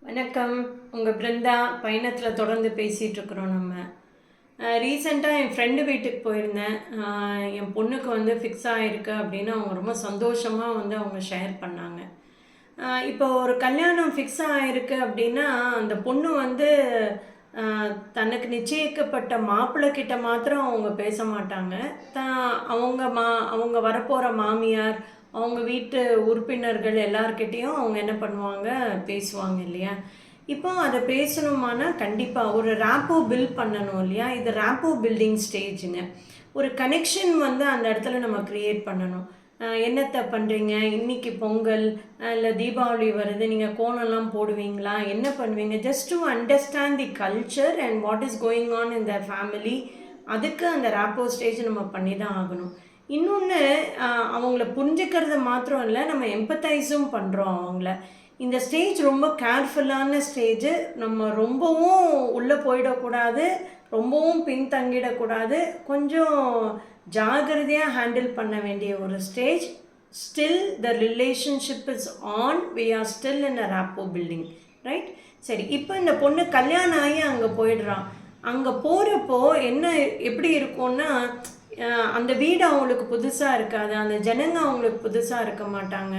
வணக்கம். உங்கள் பிருந்தா பயணத்தில் தொடர்ந்து பேசிகிட்டு இருக்கிறோம் நம்ம. ரீசெண்டாக என் ஃப்ரெண்டு வீட்டுக்கு போயிருந்தேன். என் பொண்ணுக்கு வந்து ஃபிக்ஸ் ஆகிருக்கு அப்படின்னு அவங்க ரொம்ப சந்தோஷமாக வந்து அவங்க ஷேர் பண்ணாங்க. இப்போ ஒரு கல்யாணம் ஃபிக்ஸ் ஆகிருக்கு அப்படின்னா அந்த பொண்ணு வந்து தனக்கு நிச்சயிக்கப்பட்ட மாப்பிள்ளை கிட்ட மாத்திரம் அவங்க பேச மாட்டாங்க. தான் அவங்க வரப்போகிற மாமியார், அவங்க வீட்டு உறுப்பினர்கள் எல்லார்கிட்டேயும் அவங்க என்ன பண்ணுவாங்க, பேசுவாங்க இல்லையா? இப்போ அதை பேசணுமானா கண்டிப்பாக ஒரு ரேப்போ பில்ட் பண்ணணும் இல்லையா? இது ரேப்போ பில்டிங் ஸ்டேஜுங்க. ஒரு கனெக்ஷன் வந்து அந்த இடத்துல நம்ம க்ரியேட் பண்ணணும். என்னத்த பண்ணுறீங்க இன்னைக்கு பொங்கல், இல்லை தீபாவளி வருது, நீங்கள் கோலம்லாம் போடுவீங்களா, என்ன பண்ணுவீங்க, just to understand the culture and what is going on in the family. அதுக்கு அந்த ரேப்போ ஸ்டேஜ் நம்ம பண்ணி தான் ஆகணும். இன்னொன்று, அவங்கள புரிஞ்சுக்கிறது மாத்திரம் இல்லை, நம்ம எம்பத்தைஸும் பண்ணுறோம் அவங்கள. இந்த ஸ்டேஜ் ரொம்ப கேர்ஃபுல்லான ஸ்டேஜு. நம்ம ரொம்பவும் உள்ளே போயிடக்கூடாது, ரொம்பவும் பின்தங்கிடக்கூடாது. கொஞ்சம் ஜாகிரதையாக ஹேண்டில் பண்ண வேண்டிய ஒரு stage. Still the relationship is on, we are still in a rapport building, right? சரி, இப்போ இந்த பொண்ணு கல்யாணம் ஆகி அங்கே போயிடுறான். அங்கே போகிறப்போ என்ன எப்படி இருக்கும்னா, அந்த வீடு அவங்களுக்கு புதுசாக இருக்காது, அந்த ஜனங்க அவங்களுக்கு புதுசாக இருக்க மாட்டாங்க.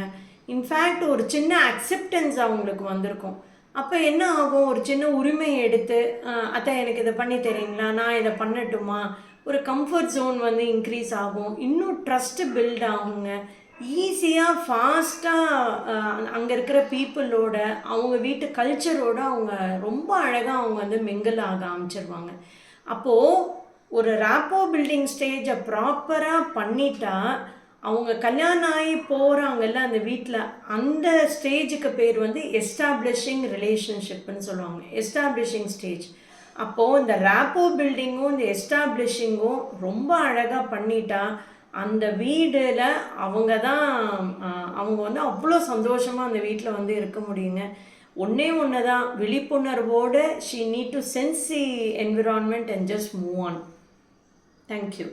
இன்ஃபேக்ட் ஒரு சின்ன அக்செப்டன்ஸ் அவங்களுக்கு வந்திருக்கும். அப்போ என்ன ஆகும், ஒரு சின்ன உரிமை எடுத்து, அத்தை எனக்கு இதை பண்ணி தரீங்களா, நான் இதை பண்ணட்டுமா, ஒரு கம்ஃபர்ட் ஜோன் வந்து இன்க்ரீஸ் ஆகும். இன்னும் ட்ரஸ்ட்டு பில்ட் ஆகுங்க. ஈஸியாக ஃபாஸ்ட்டாக அங்கே இருக்கிற பீப்புளோட, அவங்க வீட்டு கல்ச்சரோட அவங்க ரொம்ப அழகாக அவங்க வந்து மிங்கிள் ஆக ஆரம்பிச்சிருவாங்க. அப்போது ஒரு ரேப்போ பில்டிங் ஸ்டேஜை ப்ராப்பராக பண்ணிட்டா, அவங்க கல்யாணம் ஆகி போகிறாங்கல்ல அந்த வீட்டில், அந்த ஸ்டேஜுக்கு பேர் வந்து எஸ்டாப்ளிஷிங் ரிலேஷன்ஷிப்னு சொல்லுவாங்க, எஸ்டாப்ளிஷிங் ஸ்டேஜ். அப்போது இந்த ரேப்போ பில்டிங்கும் இந்த எஸ்டாப்ளிஷிங்கும் ரொம்ப அழகாக பண்ணிட்டா, அந்த வீடில் அவங்க தான் அவங்க வந்து அவ்வளோ சந்தோஷமாக அந்த வீட்டில் வந்து இருக்க முடியுங்க. ஒன்றே ஒன்று தான், விழிப்புணர்வோடு she need to sense the environment and just move on. Thank you.